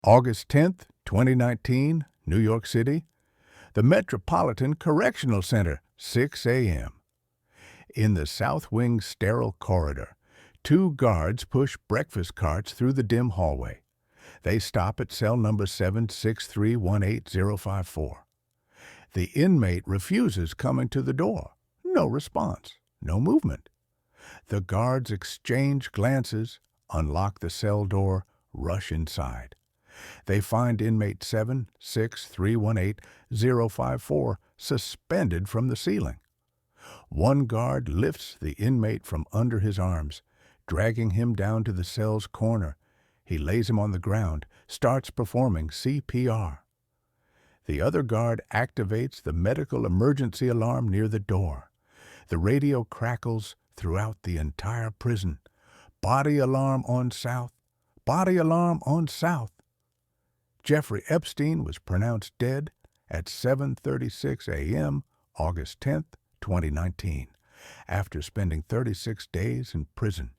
August 10th, 2019, New York City. The Metropolitan Correctional Center, 6 a.m. In the South Wing sterile corridor, two guards push breakfast carts through the dim hallway. They stop at cell number 763-18054. The inmate refuses coming to the door. No response, no movement. The guards exchange glances, unlock the cell door, rush inside. They find inmate 763-18054 suspended from the ceiling. One guard lifts the inmate from under his arms, dragging him down to the cell's corner. He lays him on the ground, starts performing CPR. The other guard activates the medical emergency alarm near the door. The radio crackles throughout the entire prison. Body alarm on South. Body alarm on South. Jeffrey Epstein was pronounced dead at 7:36 a.m., August 10th, 2019, after spending 36 days in prison.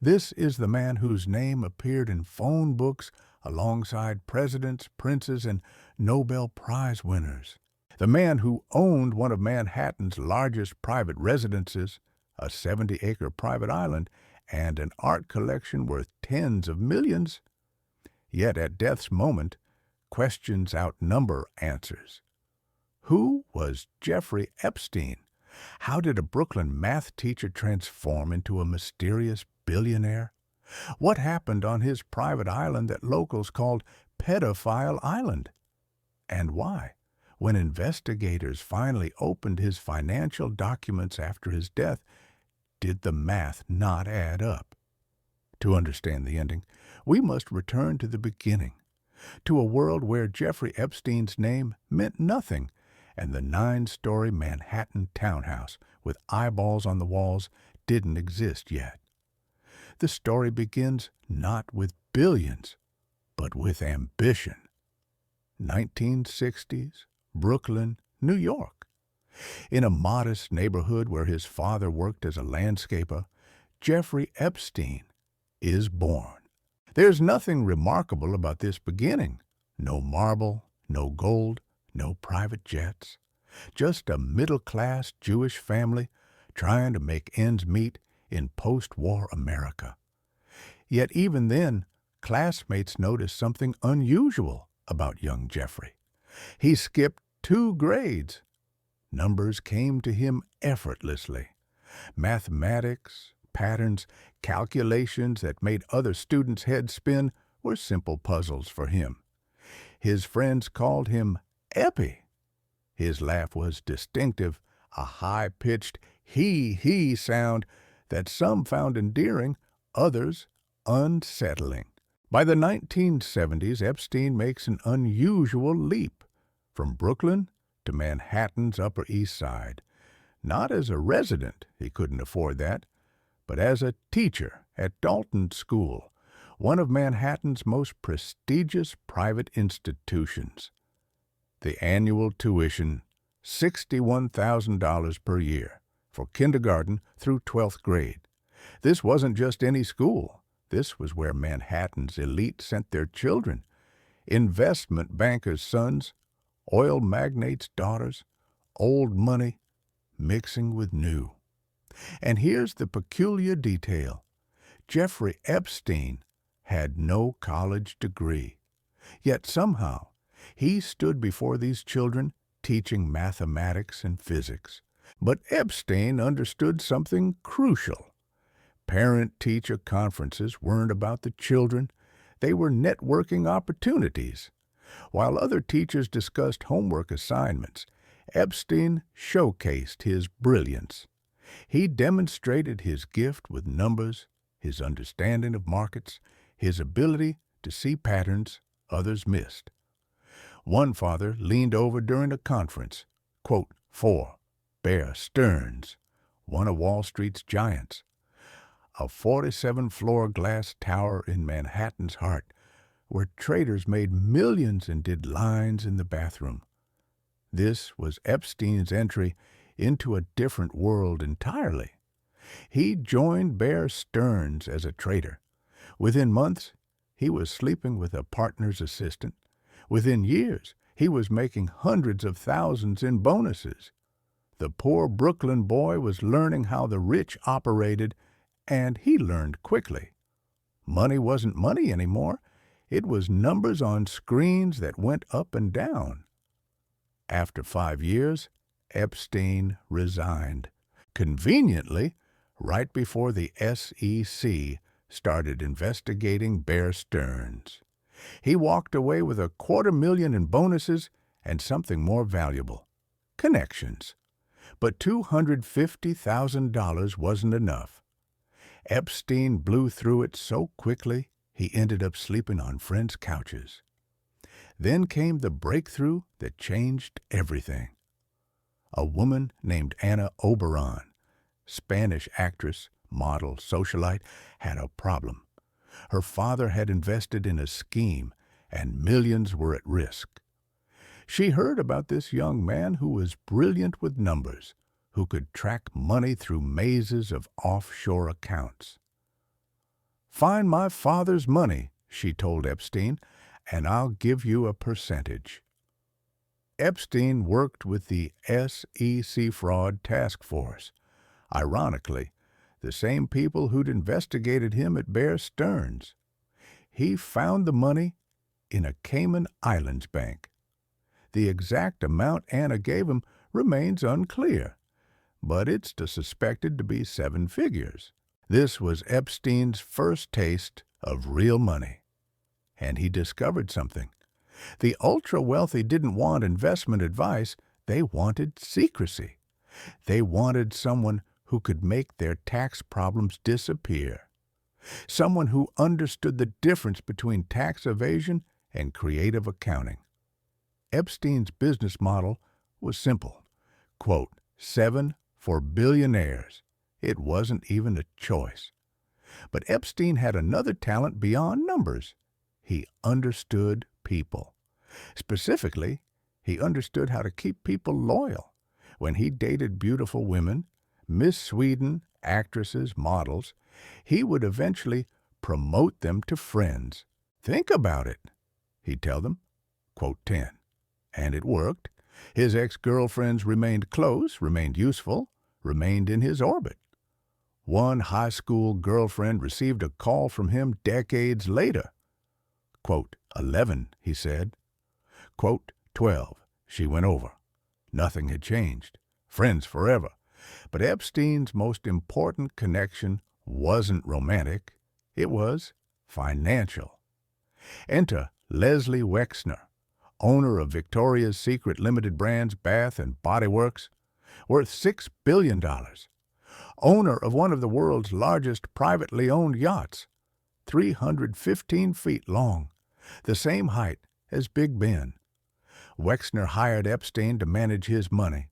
This is the man whose name appeared in phone books alongside presidents, princes, and Nobel Prize winners. The man who owned one of Manhattan's largest private residences, a 70-acre private island, and an art collection worth tens of millions. Yet at death's moment, questions outnumber answers. Who was Jeffrey Epstein? How did a Brooklyn math teacher transform into a mysterious billionaire? What happened on his private island that locals called Pedophile Island? And why, when investigators finally opened his financial documents after his death, did the math not add up? To understand the ending, we must return to the beginning, to a world where Jeffrey Epstein's name meant nothing, and the 9-story Manhattan townhouse with eyeballs on the walls didn't exist yet. The story begins not with billions, but with ambition. 1960s, Brooklyn, New York. In a modest neighborhood where his father worked as a landscaper, Jeffrey Epstein is born. There's nothing remarkable about this beginning. No marble, no gold, no private jets. Just a middle-class Jewish family trying to make ends meet in post-war America. Yet even then, classmates noticed something unusual about young Jeffrey. He skipped 2 grades. Numbers came to him effortlessly. Mathematics, patterns, calculations that made other students' heads spin were simple puzzles for him. His friends called him Epi. His laugh was distinctive, a high-pitched he sound that some found endearing, others unsettling. By the 1970s, Epstein makes an unusual leap from Brooklyn to Manhattan's Upper East Side. Not as a resident, he couldn't afford that, but as a teacher at Dalton School, one of Manhattan's most prestigious private institutions. The annual tuition, $61,000 per year, for kindergarten through 12th grade. This wasn't just any school. This was where Manhattan's elite sent their children. Investment bankers' sons, oil magnates' daughters, old money mixing with new. And here's the peculiar detail. Jeffrey Epstein had no college degree. Yet somehow, he stood before these children teaching mathematics and physics. But Epstein understood something crucial. Parent-teacher conferences weren't about the children. They were networking opportunities. While other teachers discussed homework assignments, Epstein showcased his brilliance. He demonstrated his gift with numbers, his understanding of markets, his ability to see patterns others missed. One father leaned over during a conference, quote, for Bear Stearns, one of Wall Street's giants. A 47-floor glass tower in Manhattan's heart, where traders made millions and did lines in the bathroom. This was Epstein's entry into a different world entirely. He joined Bear Stearns as a trader. Within months, he was sleeping with a partner's assistant. Within years, he was making hundreds of thousands in bonuses. The poor Brooklyn boy was learning how the rich operated, and he learned quickly. Money wasn't money anymore. It was numbers on screens that went up and down. After 5 years, Epstein resigned. Conveniently, right before the SEC started investigating Bear Stearns. He walked away with $250,000 in bonuses and something more valuable: connections. But $250,000 wasn't enough. Epstein blew through it so quickly he ended up sleeping on friends' couches. Then came the breakthrough that changed everything. A woman named Ana Oberon, Spanish actress, model, socialite, had a problem. Her father had invested in a scheme, and millions were at risk. She heard about this young man who was brilliant with numbers, who could track money through mazes of offshore accounts. "Find my father's money," she told Epstein, "and I'll give you a percentage." Epstein worked with the SEC Fraud Task Force. Ironically, the same people who'd investigated him at Bear Stearns. He found the money in a Cayman Islands bank. The exact amount Anna gave him remains unclear, but it's suspected to be 7 figures. This was Epstein's first taste of real money. And he discovered something. The ultra-wealthy didn't want investment advice, they wanted secrecy. They wanted someone who could make their tax problems disappear. Someone who understood the difference between tax evasion and creative accounting. Epstein's business model was simple. Quote, 7 for billionaires. It wasn't even a choice. But Epstein had another talent beyond numbers. He understood people. Specifically, he understood how to keep people loyal. When he dated beautiful women, Miss Sweden, actresses, models, he would eventually promote them to friends. "Think about it," he'd tell them. Quote 10. And it worked. His ex-girlfriends remained close, remained useful, remained in his orbit. One high school girlfriend received a call from him decades later. Quote, 11, he said. Quote, 12, she went over. Nothing had changed. Friends forever. But Epstein's most important connection wasn't romantic. It was financial. Enter Leslie Wexner, owner of Victoria's Secret Limited Brands Bath and Body Works, worth $6 billion. Owner of one of the world's largest privately owned yachts, 315 feet long, the same height as Big Ben. Wexner hired Epstein to manage his money,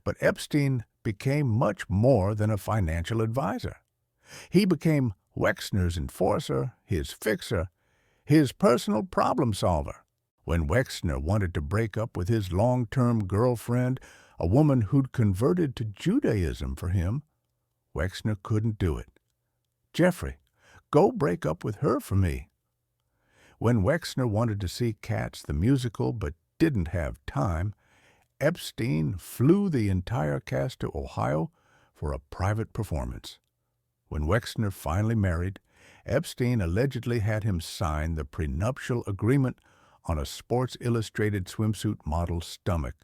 but Epstein became much more than a financial advisor. He became Wexner's enforcer, his fixer, his personal problem solver. When Wexner wanted to break up with his long-term girlfriend, a woman who'd converted to Judaism for him, Wexner couldn't do it. "Jeffrey, go break up with her for me." When Wexner wanted to see Cats the musical but didn't have time, Epstein flew the entire cast to Ohio for a private performance. When Wexner finally married, Epstein allegedly had him sign the prenuptial agreement on a Sports Illustrated swimsuit model's stomach,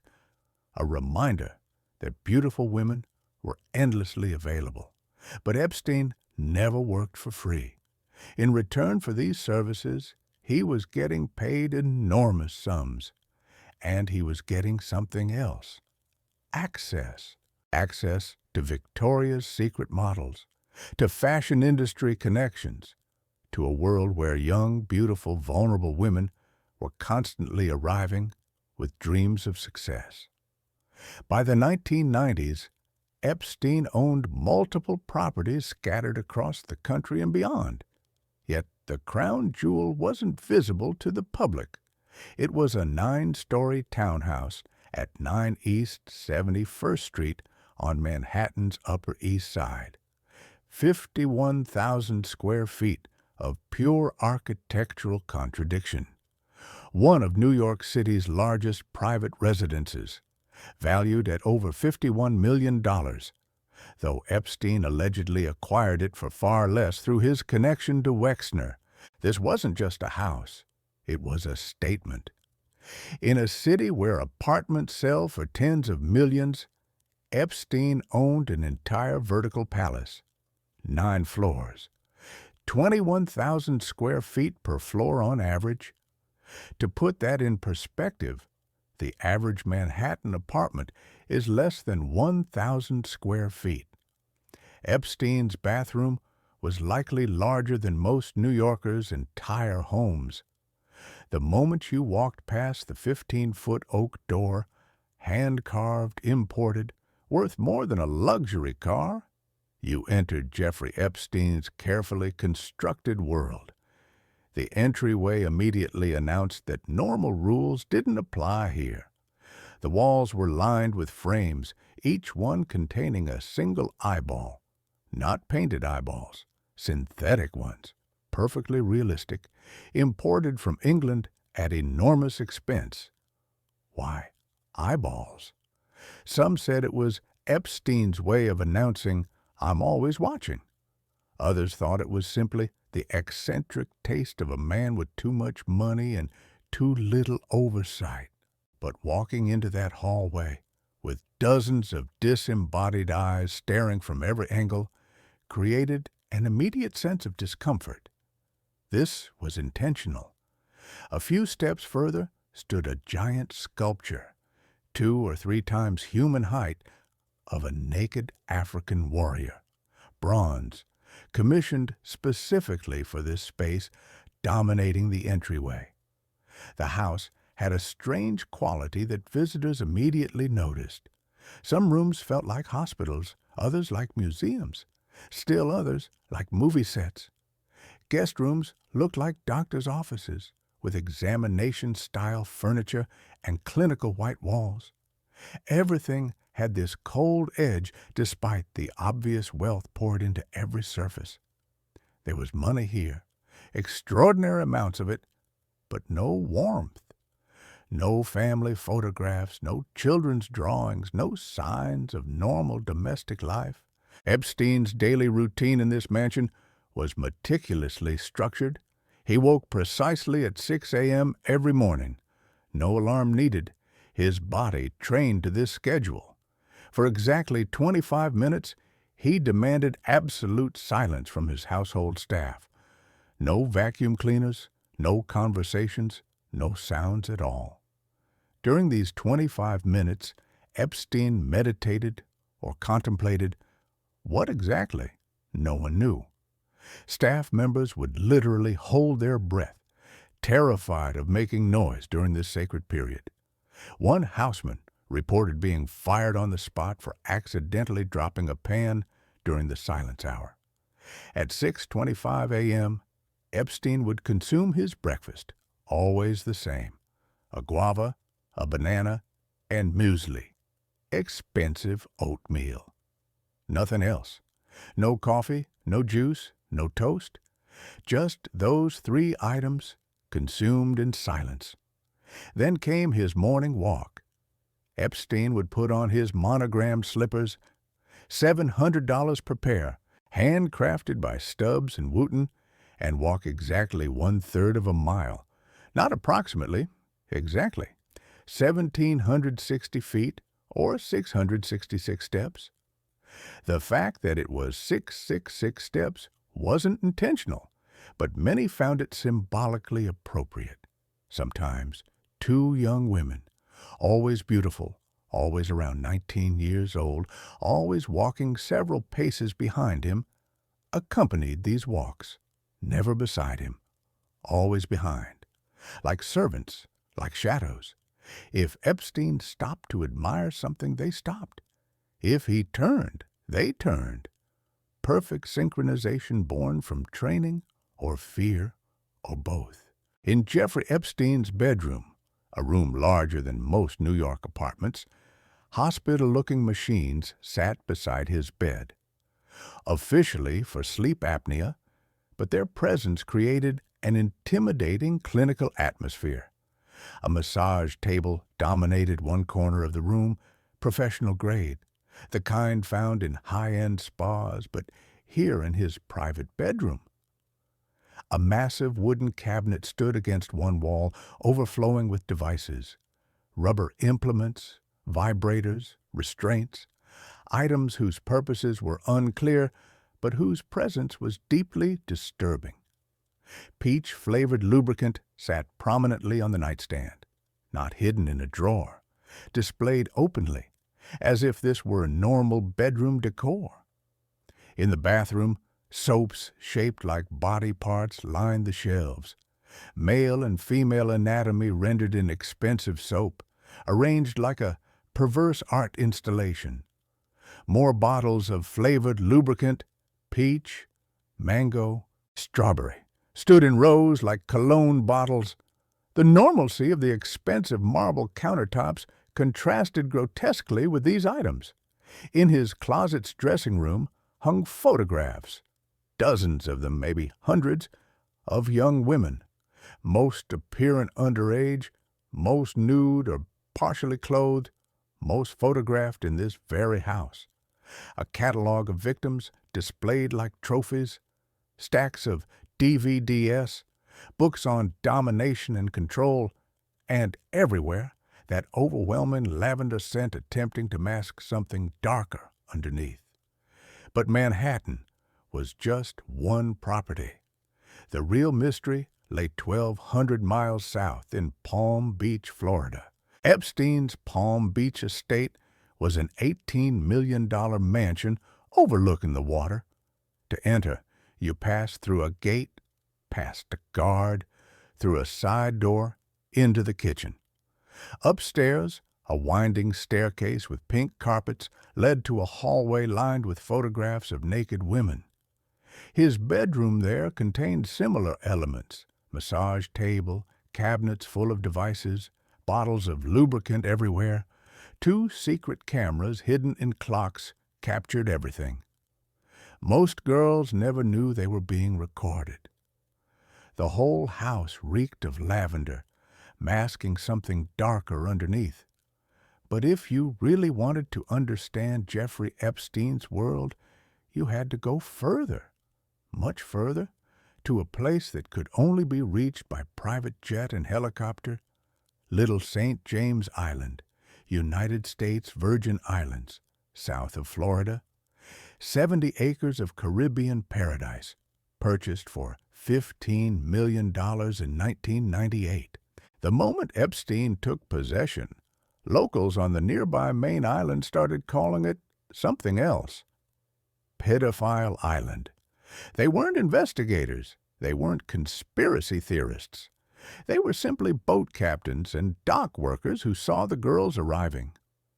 a reminder that beautiful women were endlessly available. But Epstein never worked for free. In return for these services, he was getting paid enormous sums. And he was getting something else. Access. Access to Victoria's Secret models, to fashion industry connections, to a world where young, beautiful, vulnerable women were constantly arriving with dreams of success. By the 1990s, Epstein owned multiple properties scattered across the country and beyond. Yet the crown jewel wasn't visible to the public. It was a 9-story townhouse at 9 East 71st Street on Manhattan's Upper East Side. 51,000 square feet of pure architectural contradiction. One of New York City's largest private residences, valued at over $51 million, though Epstein allegedly acquired it for far less through his connection to Wexner. This wasn't just a house, it was a statement. In a city where apartments sell for tens of millions, Epstein owned an entire vertical palace, 9 floors, 21,000 square feet per floor on average. To put that in perspective, the average Manhattan apartment is less than 1,000 square feet. Epstein's bathroom was likely larger than most New Yorkers' entire homes. The moment you walked past the 15-foot oak door, hand-carved, imported, worth more than a luxury car, you entered Jeffrey Epstein's carefully constructed world. The entryway immediately announced that normal rules didn't apply here. The walls were lined with frames, each one containing a single eyeball. Not painted eyeballs, synthetic ones, perfectly realistic, imported from England at enormous expense. Why, eyeballs? Some said it was Epstein's way of announcing, "I'm always watching." Others thought it was simply the eccentric taste of a man with too much money and too little oversight. But walking into that hallway, with dozens of disembodied eyes staring from every angle, created an immediate sense of discomfort. This was intentional. A few steps further stood a giant sculpture, 2 or 3 times human height, of a naked African warrior, bronze, commissioned specifically for this space, dominating the entryway. The house had a strange quality that visitors immediately noticed. Some rooms felt like hospitals, others like museums, still others like movie sets. Guest rooms looked like doctors' offices, with examination-style furniture and clinical white walls. Everything had this cold edge despite the obvious wealth poured into every surface. There was money here, extraordinary amounts of it, but no warmth. No family photographs, no children's drawings, no signs of normal domestic life. Epstein's daily routine in this mansion was meticulously structured. He woke precisely at 6 a.m. every morning. No alarm needed. His body trained to this schedule. For exactly 25 minutes, he demanded absolute silence from his household staff. No vacuum cleaners, no conversations, no sounds at all. During these 25 minutes, Epstein meditated or contemplated. What exactly? No one knew. Staff members would literally hold their breath, terrified of making noise during this sacred period. One houseman reported being fired on the spot for accidentally dropping a pan during the silence hour. At 6:25 a.m., Epstein would consume his breakfast, always the same: a guava, a banana, and muesli. Expensive oatmeal. Nothing else. No coffee, no juice, no toast. Just those 3 items consumed in silence. Then came his morning walk. Epstein would put on his monogrammed slippers, $700 per pair, handcrafted by Stubbs and Wooten, and walk exactly 1/3 of a mile. Not approximately, exactly. 1,760 feet, or 666 steps. The fact that it was 666 steps wasn't intentional, but many found it symbolically appropriate. Sometimes 2 young women, always beautiful, always around 19 years old, always walking several paces behind him, accompanied these walks, never beside him, always behind, like servants, like shadows. If Epstein stopped to admire something, they stopped. If he turned, they turned. Perfect synchronization born from training or fear or both. In Jeffrey Epstein's bedroom, a room larger than most New York apartments, hospital-looking machines sat beside his bed. Officially for sleep apnea, but their presence created an intimidating clinical atmosphere. A massage table dominated one corner of the room, professional grade, the kind found in high-end spas, but here in his private bedroom. A massive wooden cabinet stood against one wall, overflowing with devices, rubber implements, vibrators, restraints, items whose purposes were unclear, but whose presence was deeply disturbing. Peach-flavored lubricant sat prominently on the nightstand, not hidden in a drawer, displayed openly, as if this were normal bedroom decor. In the bathroom, soaps shaped like body parts lined the shelves. Male and female anatomy rendered in expensive soap, arranged like a perverse art installation. More bottles of flavored lubricant, peach, mango, strawberry, stood in rows like cologne bottles. The normalcy of the expensive marble countertops contrasted grotesquely with these items. In his closet's dressing room hung photographs, dozens of them, maybe hundreds, of young women, most appearing underage, most nude or partially clothed, most photographed in this very house. A catalog of victims displayed like trophies, stacks of DVDs, books on domination and control, and everywhere that overwhelming lavender scent attempting to mask something darker underneath. But Manhattan was just one property. The real mystery lay 1,200 miles south in Palm Beach, Florida. Epstein's Palm Beach estate was an $18 million mansion overlooking the water. To enter, you passed through a gate, past a guard, through a side door, into the kitchen. Upstairs, a winding staircase with pink carpets led to a hallway lined with photographs of naked women. His bedroom there contained similar elements: massage table, cabinets full of devices, bottles of lubricant everywhere. 2 secret cameras hidden in clocks captured everything. Most girls never knew they were being recorded. The whole house reeked of lavender, masking something darker underneath. But if you really wanted to understand Jeffrey Epstein's world, you had to go further, much further, to a place that could only be reached by private jet and helicopter: Little St. James Island, United States Virgin Islands, south of Florida. 70 acres of Caribbean paradise, purchased for $15 million in 1998. The moment Epstein took possession, locals on the nearby main island started calling it something else: Pedophile Island. They weren't investigators. They weren't conspiracy theorists. They were simply boat captains and dock workers who saw the girls arriving,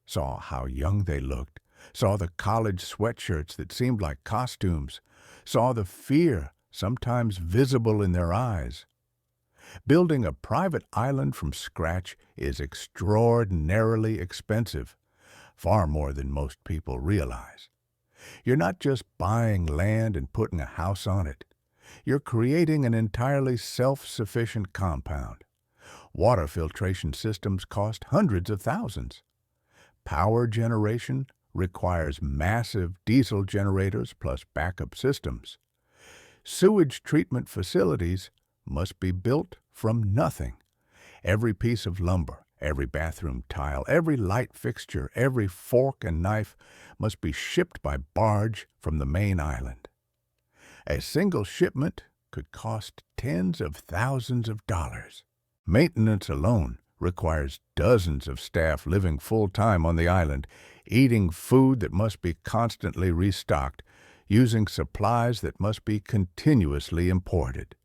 saw how young they looked, saw the college sweatshirts that seemed like costumes, saw the fear sometimes visible in their eyes. Building a private island from scratch is extraordinarily expensive, far more than most people realize. You're not just buying land and putting a house on it. You're creating an entirely self-sufficient compound. Water filtration systems cost hundreds of thousands. Power generation requires massive diesel generators plus backup systems. Sewage treatment facilities must be built from nothing. Every piece of lumber, every bathroom tile, every light fixture, every fork and knife must be shipped by barge from the main island. A single shipment could cost tens of thousands of dollars. Maintenance alone requires dozens of staff living full-time on the island, eating food that must be constantly restocked, using supplies that must be continuously imported.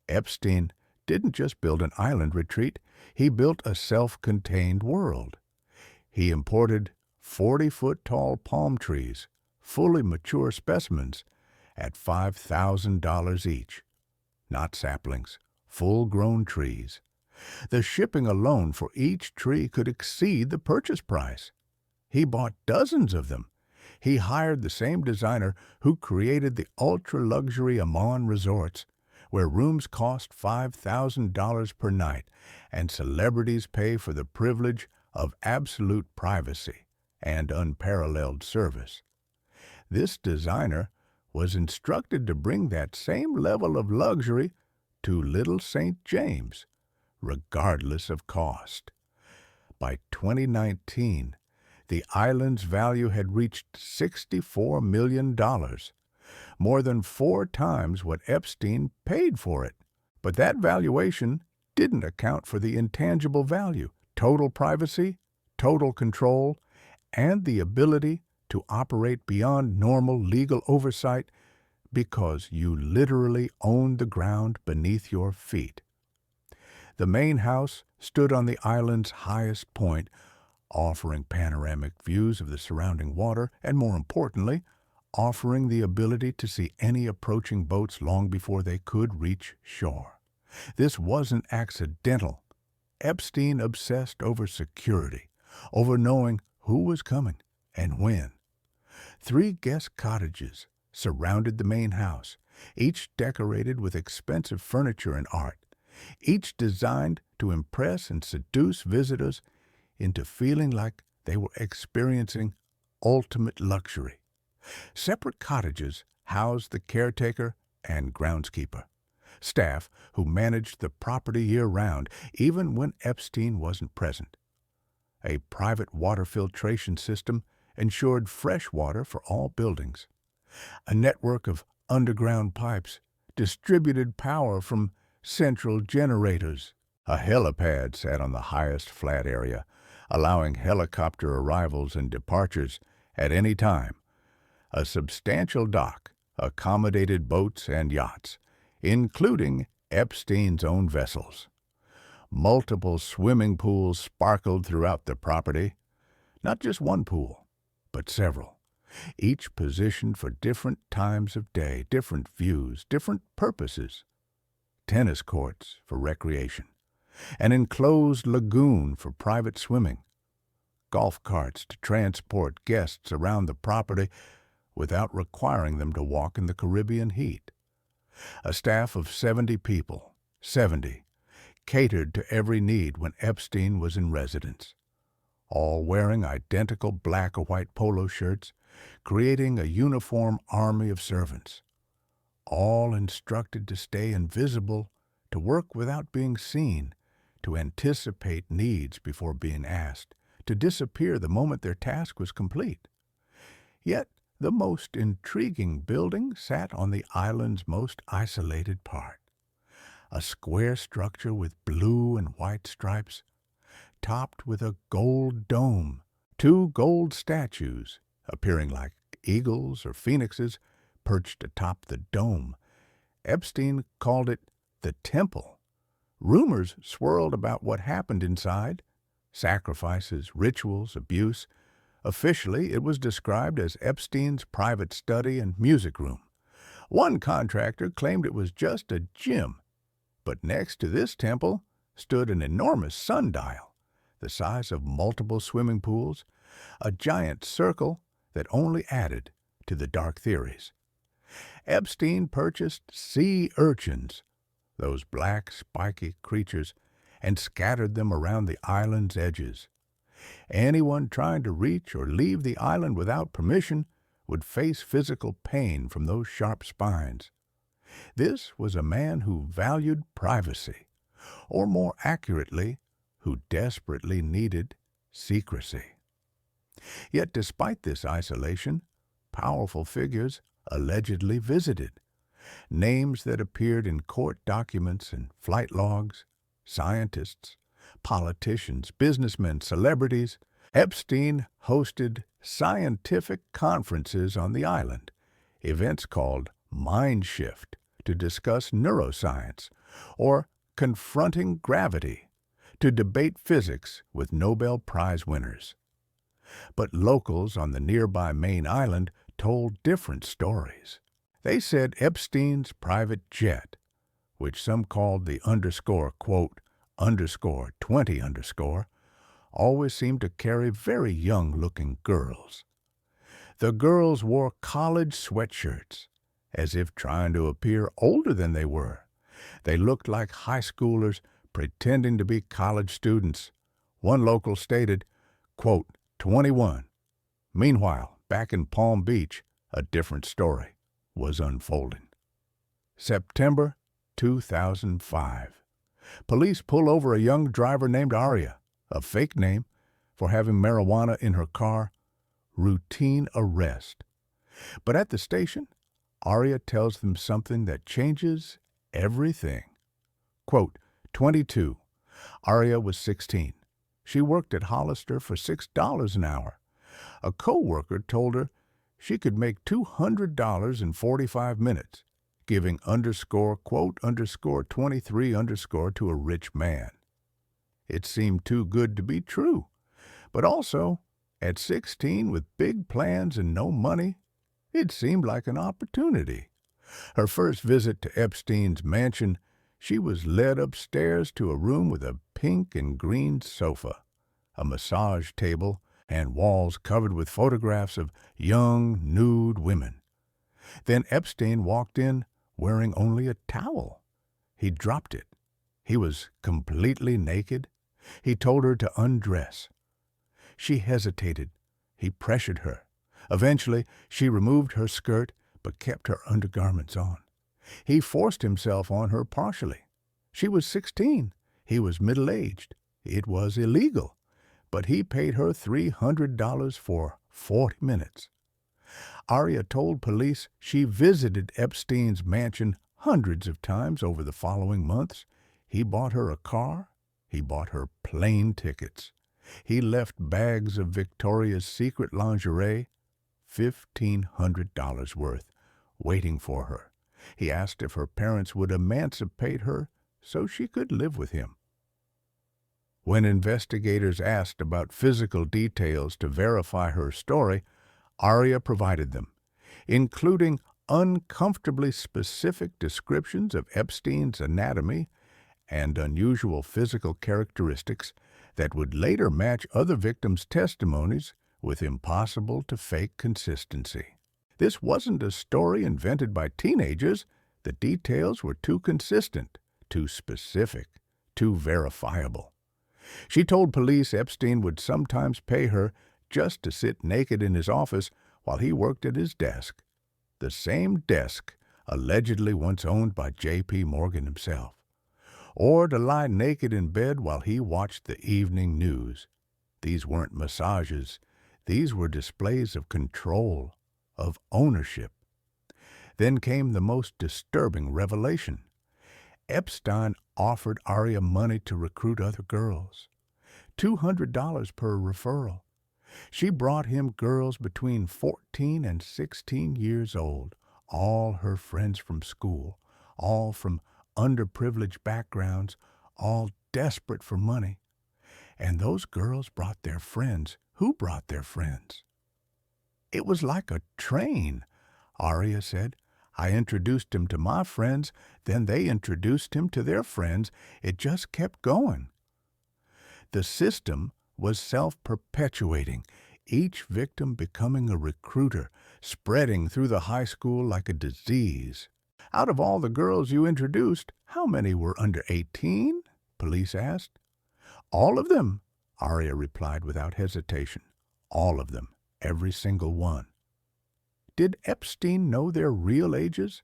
Epstein didn't just build an island retreat, he built a self-contained world. He imported 40-foot-tall palm trees, fully mature specimens, at $5,000 each. Not saplings, full-grown trees. The shipping alone for each tree could exceed the purchase price. He bought dozens of them. He hired the same designer who created the ultra-luxury Amman resorts, where rooms cost $5,000 per night and celebrities pay for the privilege of absolute privacy and unparalleled service. This designer was instructed to bring that same level of luxury to Little St. James, regardless of cost. By 2019, the island's value had reached $64 million, more than 4 times what Epstein paid for it. But that valuation didn't account for the intangible value, total privacy, total control, and the ability to operate beyond normal legal oversight because you literally owned the ground beneath your feet. The main house stood on the island's highest point, offering panoramic views of the surrounding water and, more importantly, offering the ability to see any approaching boats long before they could reach shore. This wasn't accidental. Epstein obsessed over security, over knowing who was coming and when. 3 guest cottages surrounded the main house, each decorated with expensive furniture and art, each designed to impress and seduce visitors into feeling like they were experiencing ultimate luxury. Separate cottages housed the caretaker and groundskeeper, staff who managed the property year-round, even when Epstein wasn't present. A private water filtration system ensured fresh water for all buildings. A network of underground pipes distributed power from central generators. A helipad sat on the highest flat area, allowing helicopter arrivals and departures at any time. A substantial dock accommodated boats and yachts, including Epstein's own vessels. Multiple swimming pools sparkled throughout the property. Not just one pool, but several, each positioned for different times of day, different views, different purposes. Tennis courts for recreation, an enclosed lagoon for private swimming, golf carts to transport guests around the property without requiring them to walk in the Caribbean heat. A staff of 70 people, 70, catered to every need when Epstein was in residence, all wearing identical black or white polo shirts, creating a uniform army of servants, all instructed to stay invisible, to work without being seen, to anticipate needs before being asked, to disappear the moment their task was complete. Yet, the most intriguing building sat on the island's most isolated part, a square structure with blue and white stripes, topped with a gold dome. 2 gold statues, appearing like eagles or phoenixes, perched atop the dome. Epstein called it the Temple. Rumors swirled about what happened inside: sacrifices, rituals, abuse. Officially, it was described as Epstein's private study and music room. One contractor claimed it was just a gym, but next to this temple stood an enormous sundial, the size of multiple swimming pools, a giant circle that only added to the dark theories. Epstein purchased sea urchins, those black, spiky creatures, and scattered them around the island's edges. Anyone trying to reach or leave the island without permission would face physical pain from those sharp spines. This was a man who valued privacy, or more accurately, who desperately needed secrecy. Yet despite this isolation, powerful figures allegedly visited. Names that appeared in court documents and flight logs, scientists, politicians, businessmen, celebrities. Epstein hosted scientific conferences on the island, events called Mind Shift to discuss neuroscience, or Confronting Gravity to debate physics with Nobel Prize winners. But locals on the nearby main island told different stories. They said Epstein's private jet, which some called the quote, _20 always seemed to carry very young-looking girls. The girls wore college sweatshirts, as if trying to appear older than they were. They looked like high schoolers pretending to be college students. One local stated, quote, 21. Meanwhile, back in Palm Beach, a different story was unfolding. September 2005. Police pull over a young driver named Aria, a fake name, for having marijuana in her car. Routine arrest. But at the station, Aria tells them something that changes everything. Quote, 22. Aria was 16. She worked at Hollister for $6 an hour. A co-worker told her she could make $200 in 45 minutes, giving quote, 23 to a rich man. It seemed too good to be true, but also, at 16 with big plans and no money, it seemed like an opportunity. Her first visit to Epstein's mansion, she was led upstairs to a room with a pink and green sofa, a massage table, and walls covered with photographs of young, nude women. Then Epstein walked in wearing only a towel. He dropped it. He was completely naked. He told her to undress. She hesitated. He pressured her. Eventually, she removed her skirt but kept her undergarments on. He forced himself on her partially. She was 16. He was middle-aged. It was illegal. But he paid her $300 for 40 minutes. Aria told police she visited Epstein's mansion hundreds of times over the following months. He bought her a car. He bought her plane tickets. He left bags of Victoria's Secret lingerie, $1,500 worth, waiting for her. He asked if her parents would emancipate her so she could live with him. When investigators asked about physical details to verify her story, Aria provided them, including uncomfortably specific descriptions of Epstein's anatomy and unusual physical characteristics that would later match other victims' testimonies with impossible-to-fake consistency. This wasn't a story invented by teenagers. The details were too consistent, too specific, too verifiable. She told police Epstein would sometimes pay her just to sit naked in his office while he worked at his desk, the same desk allegedly once owned by J.P. Morgan himself, or to lie naked in bed while he watched the evening news. These weren't massages. These were displays of control, of ownership. Then came the most disturbing revelation. Epstein offered Aria money to recruit other girls, $200 per referral. She brought him girls between 14 and 16 years old, all her friends from school, all from underprivileged backgrounds, all desperate for money. And those girls brought their friends. Who brought their friends? It was like a train, Aria said. I introduced him to my friends, then they introduced him to their friends. It just kept going. The system was self-perpetuating, each victim becoming a recruiter, spreading through the high school like a disease. Out of all the girls you introduced, how many were under 18? Police asked. All of them, Aria replied without hesitation. All of them, every single one. Did Epstein know their real ages?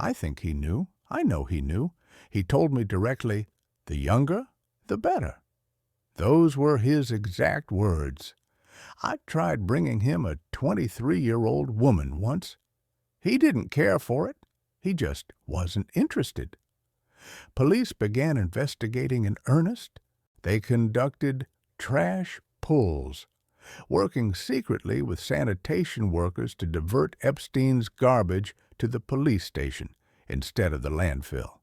I think he knew. I know he knew. He told me directly, the younger, the better. Those were his exact words. I tried bringing him a 23-year-old woman once. He didn't care for it. He just wasn't interested. Police began investigating in earnest. They conducted trash pulls, working secretly with sanitation workers to divert Epstein's garbage to the police station instead of the landfill.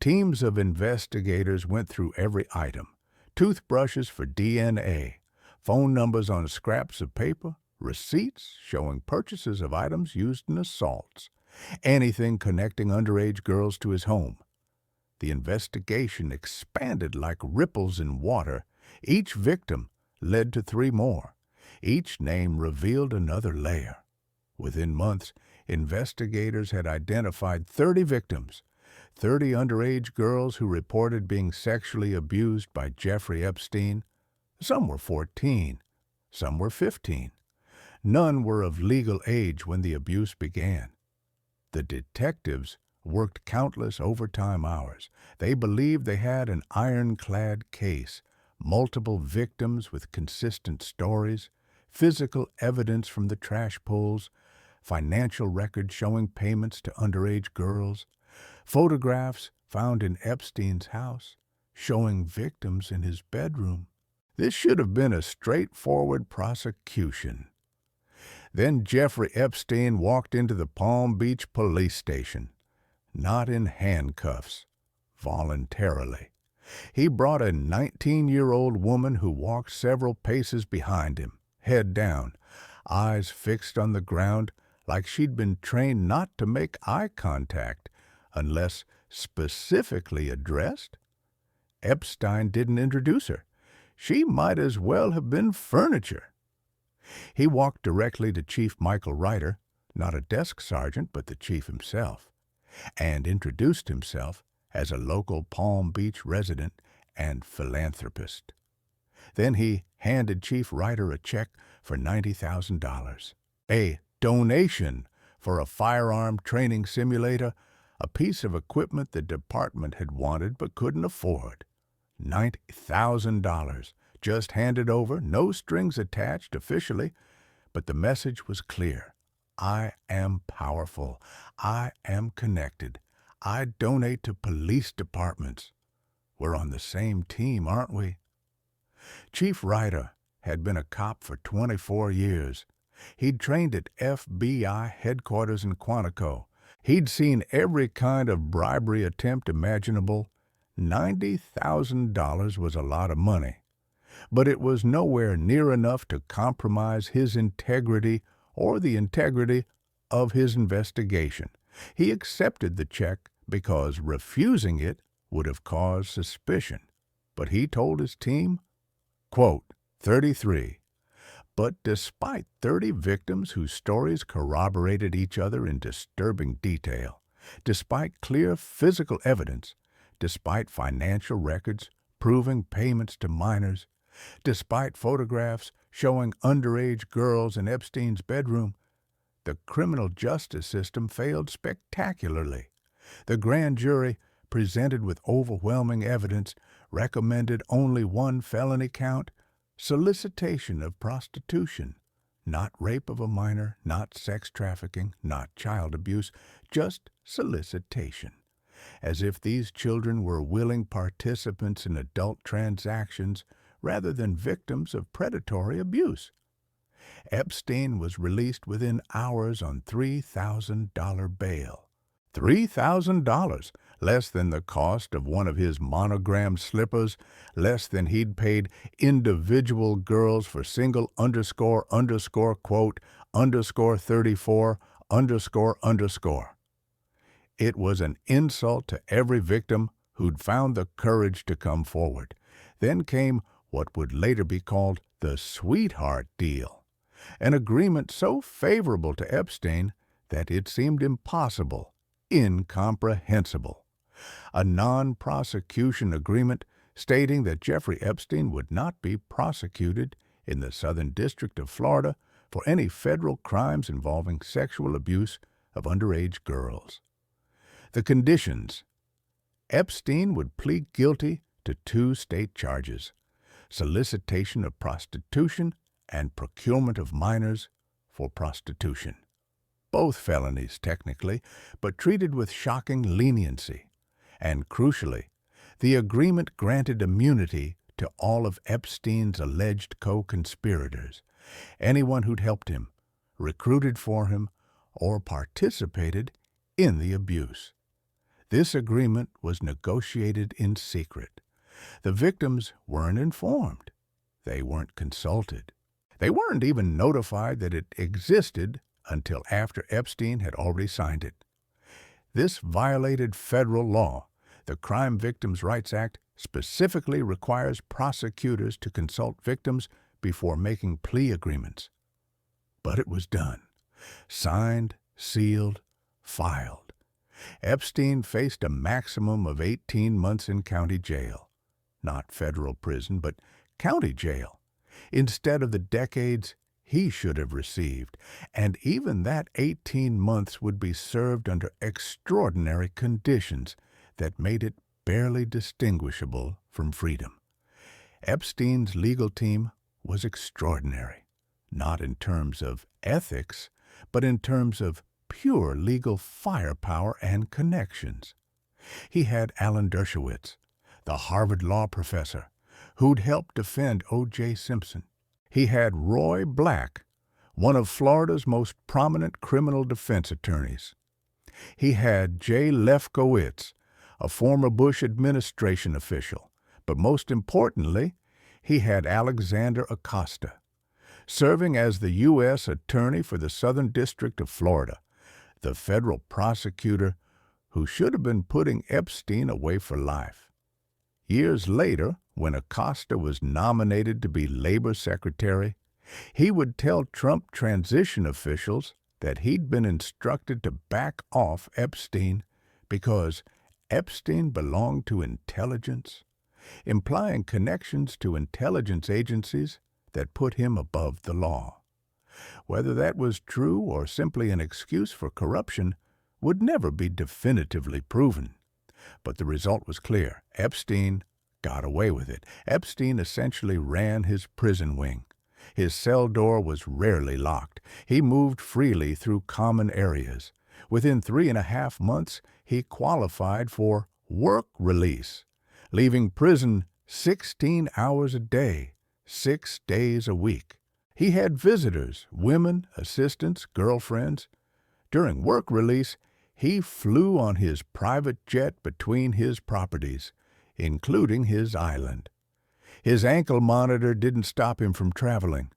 Teams of investigators went through every item: toothbrushes for DNA, phone numbers on scraps of paper, receipts showing purchases of items used in assaults, anything connecting underage girls to his home. The investigation expanded like ripples in water. Each victim led to 3 more. Each name revealed another layer. Within months, investigators had identified 30 victims, 30 underage girls who reported being sexually abused by Jeffrey Epstein. Some were 14, some were 15. None were of legal age when the abuse began. The detectives worked countless overtime hours. They believed they had an ironclad case, multiple victims with consistent stories, physical evidence from the trash pulls, financial records showing payments to underage girls, photographs found in Epstein's house showing victims in his bedroom. This should have been a straightforward prosecution. Then Jeffrey Epstein walked into the Palm Beach police station, not in handcuffs, voluntarily. He brought a 19-year-old woman who walked several paces behind him, head down, eyes fixed on the ground like she'd been trained not to make eye contact unless specifically addressed. Epstein didn't introduce her. She might as well have been furniture. He walked directly to Chief Michael Ryder, not a desk sergeant but the chief himself, and introduced himself as a local Palm Beach resident and philanthropist. Then he handed Chief Ryder a check for $90,000, a donation for a firearm training simulator, a piece of equipment the department had wanted but couldn't afford. $90,000, just handed over, no strings attached officially, but the message was clear. I am powerful. I am connected. I donate to police departments. We're on the same team, aren't we? Chief Ryder had been a cop for 24 years. He'd trained at FBI headquarters in Quantico. He'd seen every kind of bribery attempt imaginable. $90,000 was a lot of money, but it was nowhere near enough to compromise his integrity or the integrity of his investigation. He accepted the check because refusing it would have caused suspicion. But he told his team, quote, 33. But despite 30 victims whose stories corroborated each other in disturbing detail, despite clear physical evidence, despite financial records proving payments to minors, despite photographs showing underage girls in Epstein's bedroom, the criminal justice system failed spectacularly. The grand jury, presented with overwhelming evidence, recommended only one felony count: solicitation of prostitution. Not rape of a minor, not sex trafficking, not child abuse, just solicitation. As if these children were willing participants in adult transactions rather than victims of predatory abuse. Epstein was released within hours on $3,000 bail. $3,000, less than the cost of one of his monogrammed slippers, less than he'd paid individual girls for single quote, _34, __. It was an insult to every victim who'd found the courage to come forward. Then came what would later be called the sweetheart deal, an agreement so favorable to Epstein that it seemed impossible, incomprehensible. A non-prosecution agreement stating that Jeffrey Epstein would not be prosecuted in the Southern District of Florida for any federal crimes involving sexual abuse of underage girls. The conditions: Epstein would plead guilty to 2 state charges: solicitation of prostitution and procurement of minors for prostitution. Both felonies, technically, but treated with shocking leniency. And crucially, the agreement granted immunity to all of Epstein's alleged co-conspirators, anyone who'd helped him, recruited for him, or participated in the abuse. This agreement was negotiated in secret. The victims weren't informed. They weren't consulted. They weren't even notified that it existed until after Epstein had already signed it. This violated federal law. The Crime Victims' Rights Act specifically requires prosecutors to consult victims before making plea agreements. But it was done. Signed, sealed, filed. Epstein faced a maximum of 18 months in county jail. Not federal prison, but county jail, instead of the decades he should have received. And even that 18 months would be served under extraordinary conditions that made it barely distinguishable from freedom. Epstein's legal team was extraordinary, not in terms of ethics, but in terms of pure legal firepower and connections. He had Alan Dershowitz, the Harvard law professor, who'd helped defend O.J. Simpson. He had Roy Black, one of Florida's most prominent criminal defense attorneys. He had Jay Lefkowitz, a former Bush administration official. But most importantly, he had Alexander Acosta, serving as the U.S. Attorney for the Southern District of Florida, the federal prosecutor who should have been putting Epstein away for life. Years later, when Acosta was nominated to be Labor Secretary, he would tell Trump transition officials that he'd been instructed to back off Epstein because Epstein belonged to intelligence, implying connections to intelligence agencies that put him above the law. Whether that was true or simply an excuse for corruption would never be definitively proven. But the result was clear. Epstein got away with it. Epstein essentially ran his prison wing. His cell door was rarely locked. He moved freely through common areas. Within 3.5 months, he qualified for work release, leaving prison 16 hours a day, 6 days a week. He had visitors, women, assistants, girlfriends. During work release, he flew on his private jet between his properties, including his island. His ankle monitor didn't stop him from traveling.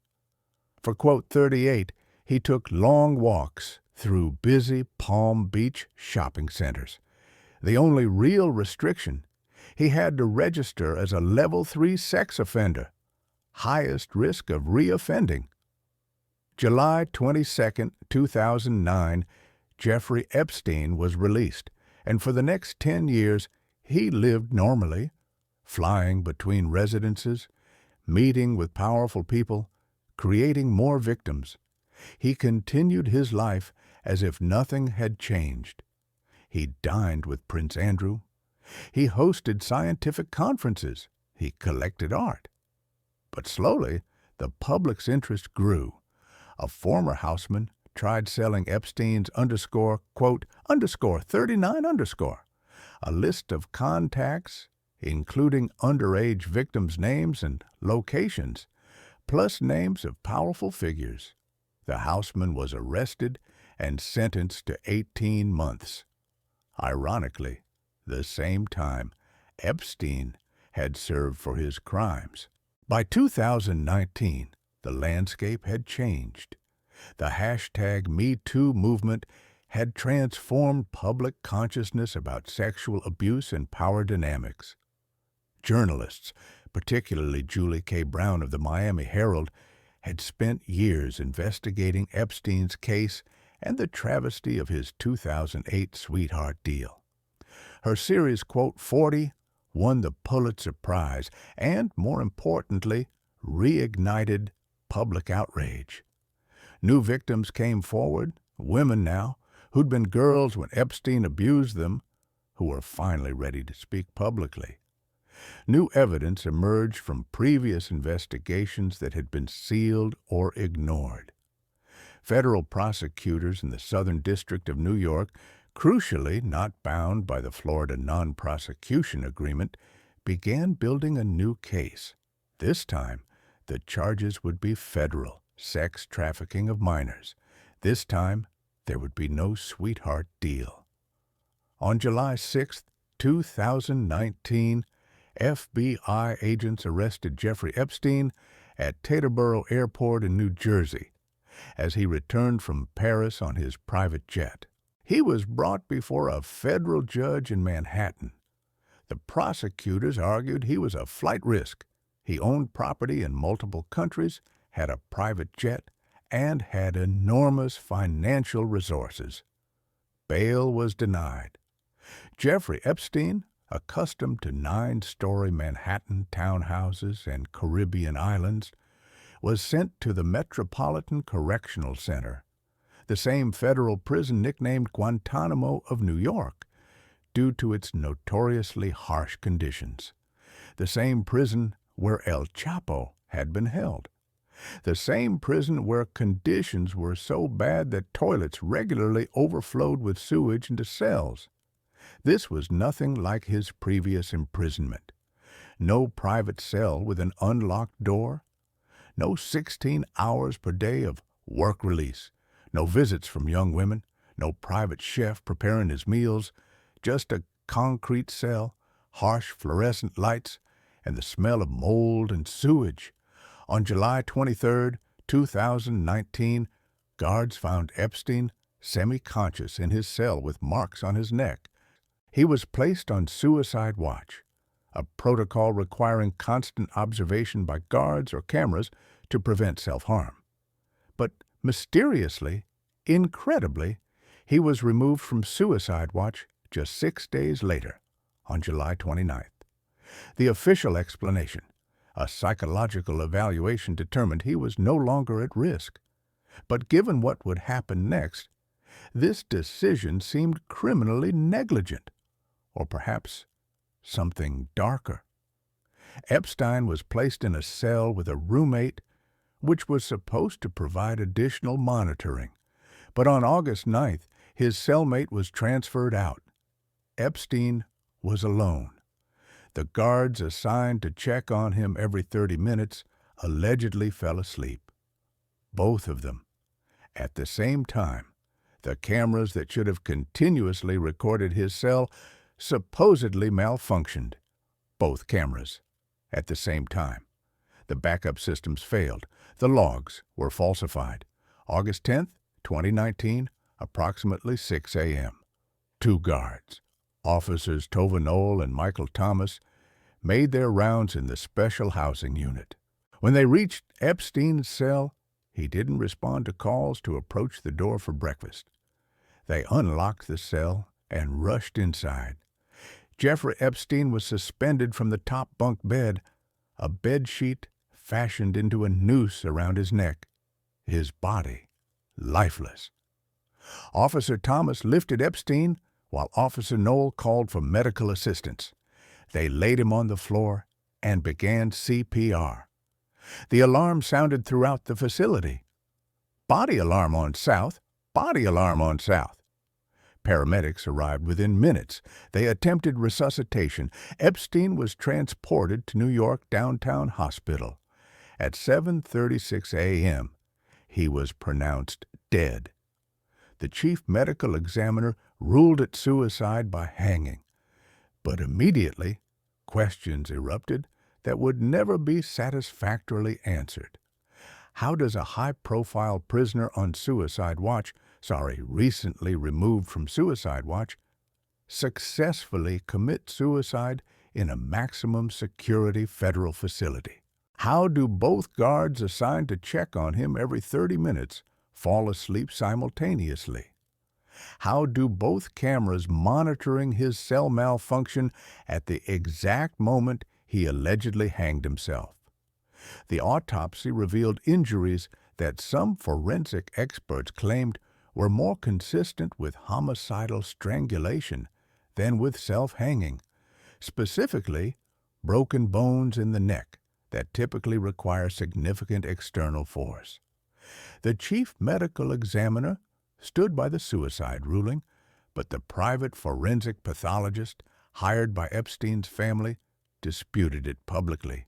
For quote 38, he took long walks through busy Palm Beach shopping centers. The only real restriction, he had to register as a Level 3 sex offender, highest risk of reoffending. July 22, 2009, Jeffrey Epstein was released, and for the next 10 years, he lived normally, flying between residences, meeting with powerful people, creating more victims. He continued his life as if nothing had changed. He dined with Prince Andrew. He hosted scientific conferences. He collected art. But slowly, the public's interest grew. A former houseman tried selling Epstein's quote, _39_, a list of contacts, including underage victims' names and locations, plus names of powerful figures. The houseman was arrested and sentenced to 18 months. Ironically, the same time Epstein had served for his crimes. By 2019, the landscape had changed. The hashtag #MeToo movement had transformed public consciousness about sexual abuse and power dynamics. Journalists, particularly Julie K. Brown of the Miami Herald, had spent years investigating Epstein's case and the travesty of his 2008 sweetheart deal. Her series, quote, 40, won the Pulitzer Prize and, more importantly, reignited public outrage. New victims came forward, women now, who'd been girls when Epstein abused them, who were finally ready to speak publicly. New evidence emerged from previous investigations that had been sealed or ignored. Federal prosecutors in the Southern District of New York, crucially not bound by the Florida non-prosecution agreement, began building a new case. This time, the charges would be federal, sex trafficking of minors. This time, there would be no sweetheart deal. On July 6, 2019, FBI agents arrested Jeffrey Epstein at Teterboro Airport in New Jersey as he returned from Paris on his private jet. He was brought before a federal judge in Manhattan. The prosecutors argued he was a flight risk. He owned property in multiple countries, had a private jet, and had enormous financial resources. Bail was denied. Jeffrey Epstein, accustomed to 9-story Manhattan townhouses and Caribbean islands, was sent to the Metropolitan Correctional Center, the same federal prison nicknamed Guantanamo of New York, due to its notoriously harsh conditions. The same prison where El Chapo had been held. The same prison where conditions were so bad that toilets regularly overflowed with sewage into cells. This was nothing like his previous imprisonment. No private cell with an unlocked door. No 16 hours per day of work release. No visits from young women. No private chef preparing his meals. Just a concrete cell, harsh fluorescent lights, and the smell of mold and sewage. On July 23, 2019, guards found Epstein semi-conscious in his cell with marks on his neck. He was placed on suicide watch, a protocol requiring constant observation by guards or cameras to prevent self-harm. But mysteriously, incredibly, he was removed from suicide watch just 6 days later, on July 29th. The official explanation, a psychological evaluation, determined he was no longer at risk. But given what would happen next, this decision seemed criminally negligent, or perhaps something darker. Epstein was placed in a cell with a roommate, which was supposed to provide additional monitoring. But on August 9th, his cellmate was transferred out. Epstein was alone. The guards assigned to check on him every 30 minutes allegedly fell asleep. Both of them. At the same time, the cameras that should have continuously recorded his cell supposedly malfunctioned. Both cameras. At the same time. The backup systems failed. The logs were falsified. August 10th, 2019, approximately 6 a.m. 2 guards, Officers Tova Noel and Michael Thomas, made their rounds in the special housing unit. When they reached Epstein's cell, he didn't respond to calls to approach the door for breakfast. They unlocked the cell and rushed inside. Jeffrey Epstein was suspended from the top bunk bed, a bed sheet fashioned into a noose around his neck, his body lifeless. Officer Thomas lifted Epstein while Officer Noel called for medical assistance. They laid him on the floor and began CPR. The alarm sounded throughout the facility. Body alarm on South, body alarm on South. Paramedics arrived within minutes. They attempted resuscitation. Epstein was transported to New York Downtown Hospital. At 7:36 a.m., he was pronounced dead. The chief medical examiner ruled it suicide by hanging. But immediately, questions erupted that would never be satisfactorily answered. How does a high-profile prisoner on suicide watch, recently removed from suicide watch, successfully commit suicide in a maximum security federal facility? How do both guards assigned to check on him every 30 minutes fall asleep simultaneously? How do both cameras monitoring his cell malfunction at the exact moment he allegedly hanged himself? The autopsy revealed injuries that some forensic experts claimed were more consistent with homicidal strangulation than with self-hanging, specifically broken bones in the neck that typically require significant external force. The chief medical examiner stood by the suicide ruling, but the private forensic pathologist hired by Epstein's family disputed it publicly.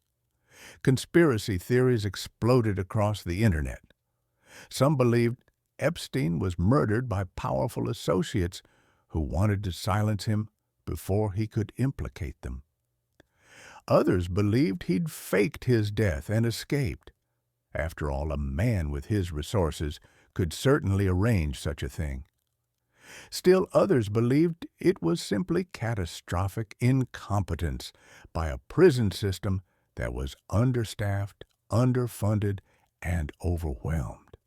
Conspiracy theories exploded across the internet. Some believed Epstein was murdered by powerful associates who wanted to silence him before he could implicate them. Others believed he'd faked his death and escaped. After all, a man with his resources could certainly arrange such a thing. Still others believed it was simply catastrophic incompetence by a prison system that was understaffed, underfunded, and overwhelmed.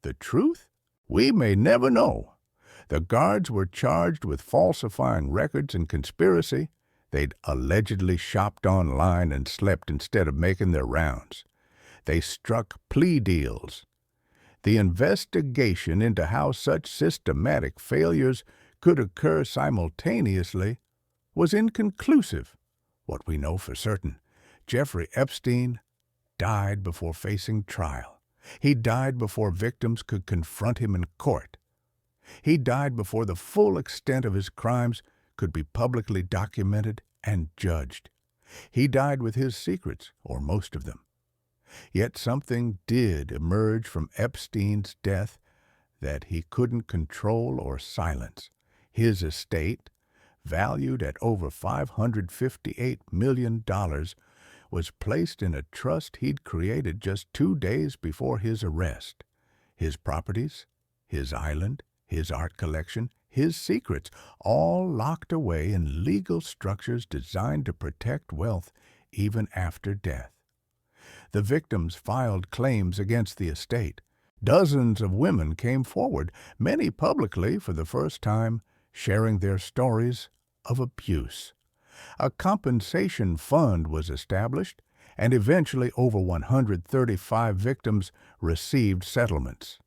The truth? We may never know. The guards were charged with falsifying records and conspiracy. They'd allegedly shopped online and slept instead of making their rounds. They struck plea deals. The investigation into how such systematic failures could occur simultaneously was inconclusive. What we know for certain, Jeffrey Epstein died before facing trial. He died before victims could confront him in court. He died before the full extent of his crimes could be publicly documented and judged. He died with his secrets, or most of them. Yet something did emerge from Epstein's death that he couldn't control or silence. His estate, valued at over $558 million, was placed in a trust he'd created just 2 days before his arrest. His properties, his island, his art collection, his secrets, all locked away in legal structures designed to protect wealth even after death. The victims filed claims against the estate. Dozens of women came forward, many publicly for the first time, sharing their stories of abuse. A compensation fund was established, and eventually over 135 victims received settlements.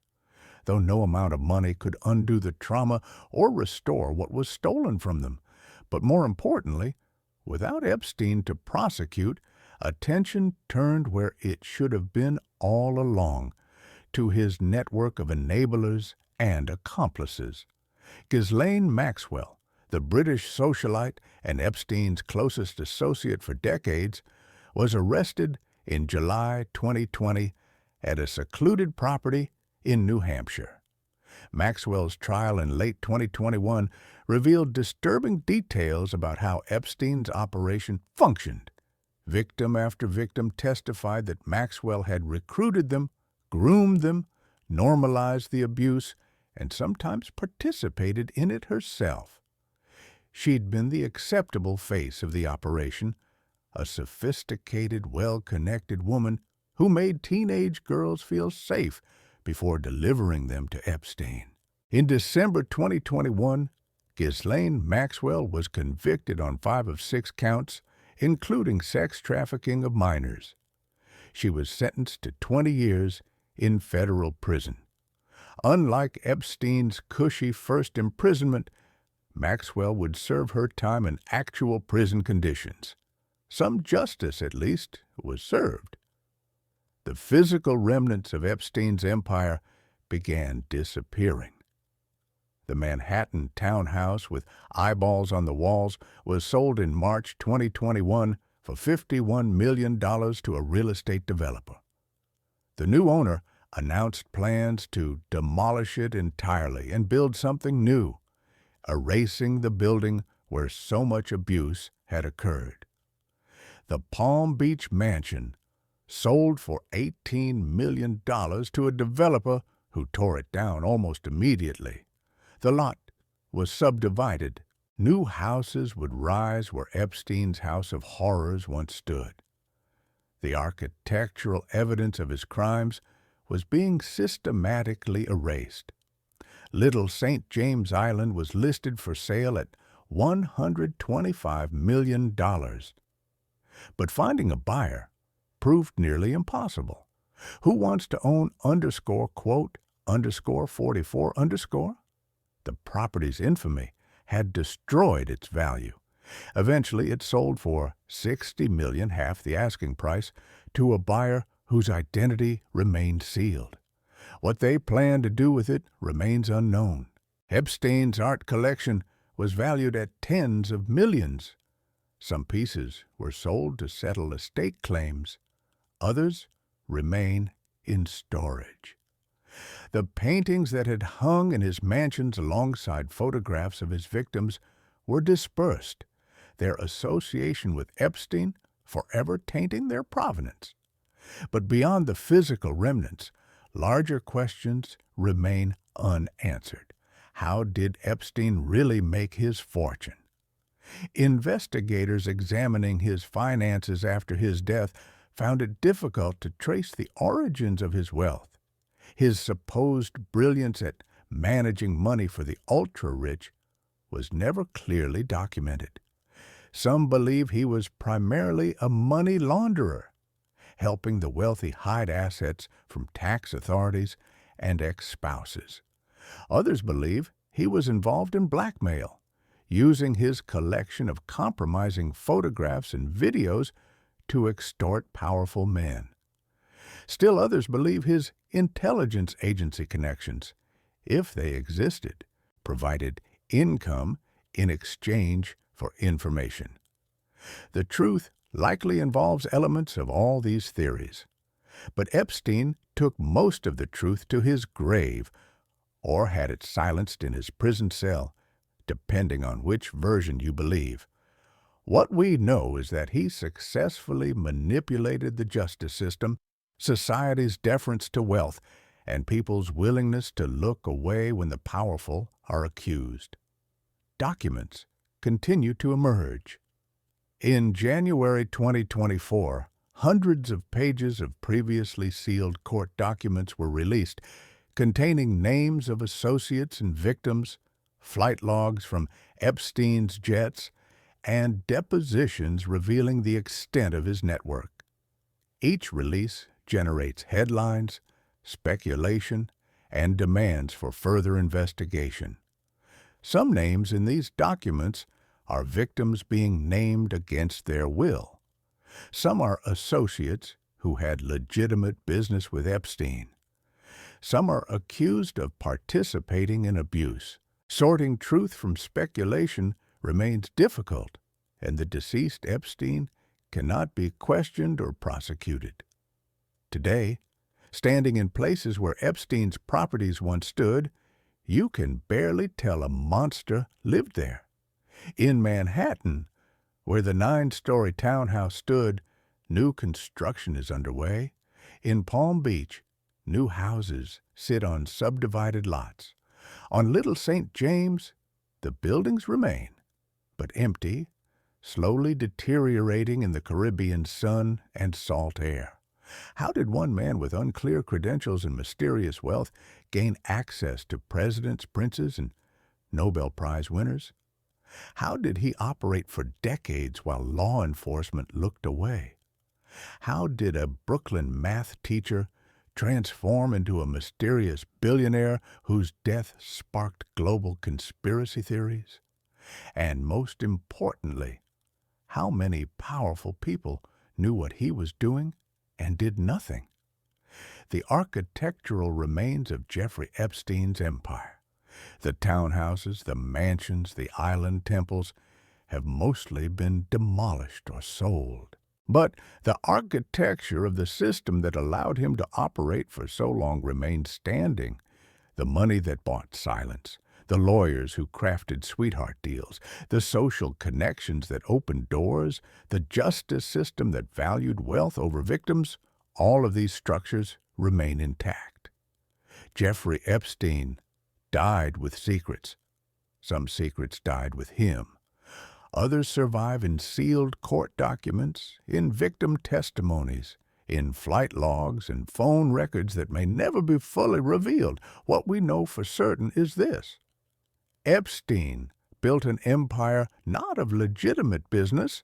Though no amount of money could undo the trauma or restore what was stolen from them. But more importantly, without Epstein to prosecute, attention turned where it should have been all along, to his network of enablers and accomplices. Ghislaine Maxwell, the British socialite and Epstein's closest associate for decades, was arrested in July 2020 at a secluded property in New Hampshire. Maxwell's trial in late 2021 revealed disturbing details about how Epstein's operation functioned. Victim after victim testified that Maxwell had recruited them, groomed them, normalized the abuse, and sometimes participated in it herself. She'd been the acceptable face of the operation, a sophisticated, well-connected woman who made teenage girls feel safe before delivering them to Epstein. In December 2021, Ghislaine Maxwell was convicted on 5 of 6 counts, including sex trafficking of minors. She was sentenced to 20 years in federal prison. Unlike Epstein's cushy first imprisonment, Maxwell would serve her time in actual prison conditions. Some justice, at least, was served. The physical remnants of Epstein's empire began disappearing. The Manhattan townhouse with eyeballs on the walls was sold in March 2021 for $51 million to a real estate developer. The new owner announced plans to demolish it entirely and build something new, erasing the building where so much abuse had occurred. The Palm Beach mansion sold for $18 million to a developer who tore it down almost immediately. The lot was subdivided. New houses would rise where Epstein's house of horrors once stood. The architectural evidence of his crimes was being systematically erased. Little St. James Island was listed for sale at $125 million. But finding a buyer proved nearly impossible. Who wants to own _44_? The property's infamy had destroyed its value. Eventually, it sold for $60 million, half the asking price, to a buyer whose identity remained sealed. What they planned to do with it remains unknown. Epstein's art collection was valued at tens of millions. Some pieces were sold to settle estate claims. Others remain in storage. The paintings that had hung in his mansions alongside photographs of his victims were dispersed, their association with Epstein forever tainting their provenance. But beyond the physical remnants, larger questions remain unanswered. How did Epstein really make his fortune? Investigators examining his finances after his death found it difficult to trace the origins of his wealth. His supposed brilliance at managing money for the ultra-rich was never clearly documented. Some believe he was primarily a money launderer, helping the wealthy hide assets from tax authorities and ex-spouses. Others believe he was involved in blackmail, using his collection of compromising photographs and videos to extort powerful men. Still others believe his intelligence agency connections, if they existed, provided income in exchange for information. The truth likely involves elements of all these theories, but Epstein took most of the truth to his grave or had it silenced in his prison cell, depending on which version you believe. What we know is that he successfully manipulated the justice system, society's deference to wealth, and people's willingness to look away when the powerful are accused. Documents continue to emerge. In January 2024, hundreds of pages of previously sealed court documents were released, containing names of associates and victims, flight logs from Epstein's jets, and depositions revealing the extent of his network. Each release generates headlines, speculation, and demands for further investigation. Some names in these documents are victims being named against their will. Some are associates who had legitimate business with Epstein. Some are accused of participating in abuse. Sorting truth from speculation remains difficult, and the deceased Epstein cannot be questioned or prosecuted. Today, standing in places where Epstein's properties once stood, you can barely tell a monster lived there. In Manhattan, where the 9-story townhouse stood, new construction is underway. In Palm Beach, new houses sit on subdivided lots. On Little St. James, the buildings remain, but empty, slowly deteriorating in the Caribbean sun and salt air. How did one man with unclear credentials and mysterious wealth gain access to presidents, princes, and Nobel Prize winners? How did he operate for decades while law enforcement looked away? How did a Brooklyn math teacher transform into a mysterious billionaire whose death sparked global conspiracy theories? And most importantly, how many powerful people knew what he was doing and did nothing? The architectural remains of Jeffrey Epstein's empire, the townhouses, the mansions, the island temples, have mostly been demolished or sold. But the architecture of the system that allowed him to operate for so long remained standing. The money that bought silence, the lawyers who crafted sweetheart deals, the social connections that opened doors, the justice system that valued wealth over victims, all of these structures remain intact. Jeffrey Epstein died with secrets. Some secrets died with him. Others survive in sealed court documents, in victim testimonies, in flight logs and phone records that may never be fully revealed. What we know for certain is this: Epstein built an empire not of legitimate business,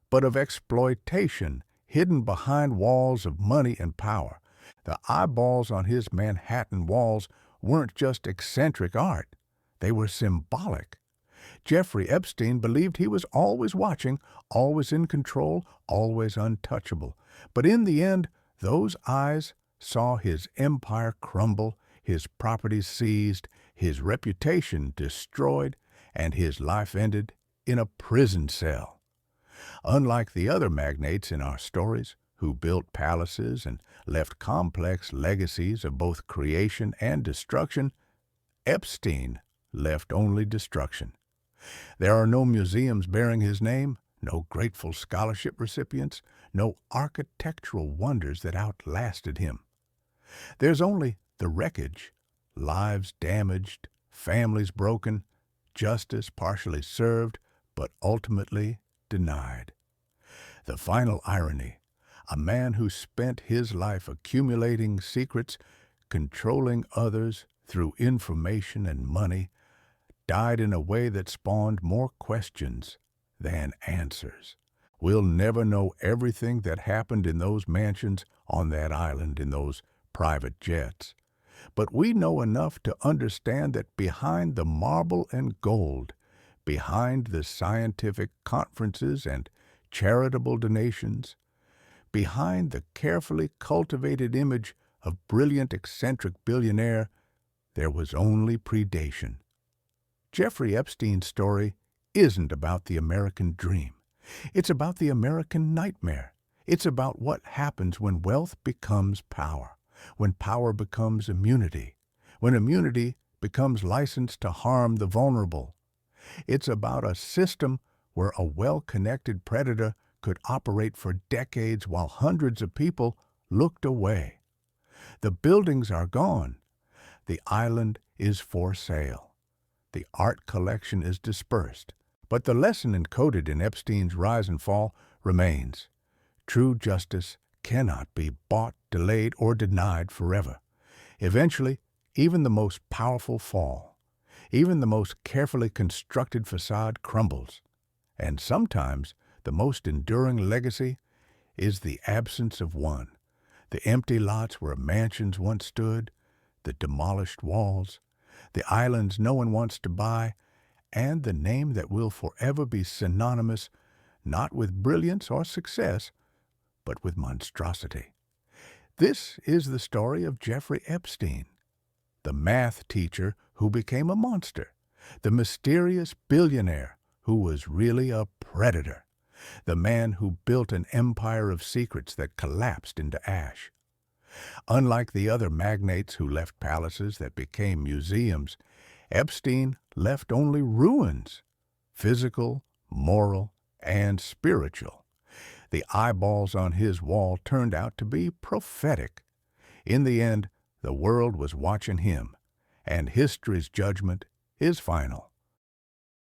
but of exploitation, hidden behind walls of money and power. The eyeballs on his Manhattan walls weren't just eccentric art. They were symbolic. Jeffrey Epstein believed he was always watching, always in control, always untouchable. But in the end, those eyes saw his empire crumble, his properties seized, his reputation destroyed, and his life ended in a prison cell. Unlike the other magnates in our stories, who built palaces and left complex legacies of both creation and destruction, Epstein left only destruction. There are no museums bearing his name, no grateful scholarship recipients, no architectural wonders that outlasted him. There's only the wreckage, lives damaged, families broken, justice partially served, but ultimately denied. The final irony, a man who spent his life accumulating secrets, controlling others through information and money, died in a way that spawned more questions than answers. We'll never know everything that happened in those mansions on that island in those private jets. But we know enough to understand that behind the marble and gold, behind the scientific conferences and charitable donations, behind the carefully cultivated image of brilliant eccentric billionaire, there was only predation. Jeffrey Epstein's story isn't about the American dream. It's about the American nightmare. It's about what happens when wealth becomes power, when power becomes immunity, when immunity becomes license to harm the vulnerable. It's about a system where a well-connected predator could operate for decades while hundreds of people looked away. The buildings are gone. The island is for sale. The art collection is dispersed. But the lesson encoded in Epstein's rise and fall remains. True justice cannot be bought, delayed, or denied forever. Eventually, even the most powerful fall. Even the most carefully constructed facade crumbles. And sometimes the most enduring legacy is the absence of one. The empty lots where mansions once stood, the demolished walls, the islands no one wants to buy, and the name that will forever be synonymous not with brilliance or success, but with monstrosity. This is the story of Jeffrey Epstein, the math teacher who became a monster, the mysterious billionaire who was really a predator, the man who built an empire of secrets that collapsed into ash. Unlike the other magnates who left palaces that became museums, Epstein left only ruins, physical, moral, and spiritual. The eyeballs on his wall turned out to be prophetic. In the end, the world was watching him, and history's judgment is final.